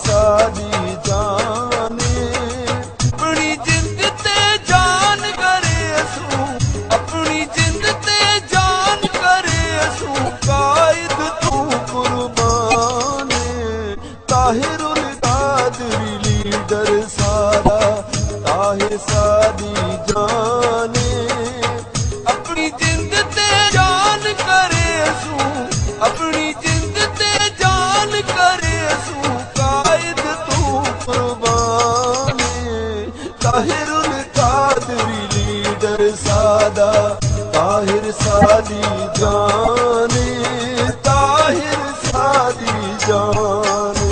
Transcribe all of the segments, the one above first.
सादी जाने अपनी जिंद ते जान करे असू अपनी जिंद ते जान करे असू कायद तू कुर्बान ताहिरुल कादरी लीडर सारा ताहिर सादी जाने अपनी जिंद ते जान करे असू अपनी जिंद ते जान करे असू कायद तू कुर्बान ताहिरुल कादरी लीडर सादा ताहिर सादी जाने ताहिर सादी जाने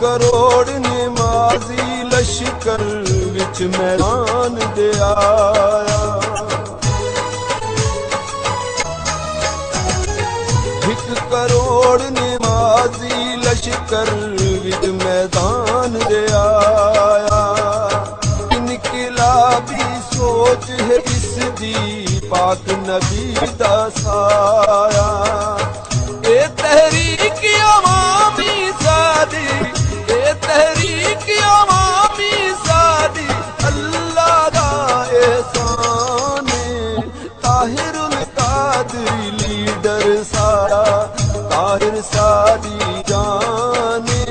करोड़ नमाजी लश्कर विच मैदान दे आया एक करोड़ नमाजी लश्कर विच मैदान दे आया इनकलाबी सोच है इसदी पाक नबी दा साया ए तहरीक अवामी सादी तहरीक अवामी सादी अल्लाह दा एहसान ताहिरुल कादरी लीडर सारा ताहिर सादी जाने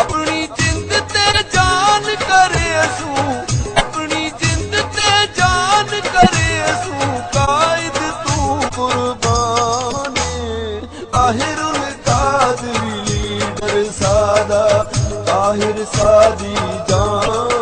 अपनी जिंद ते जान करे असू अपनी जिंद ते जान करे असू कायद तू कुर्बान ताहिरुल कादरी लीडर सादा ताहिर सादी जान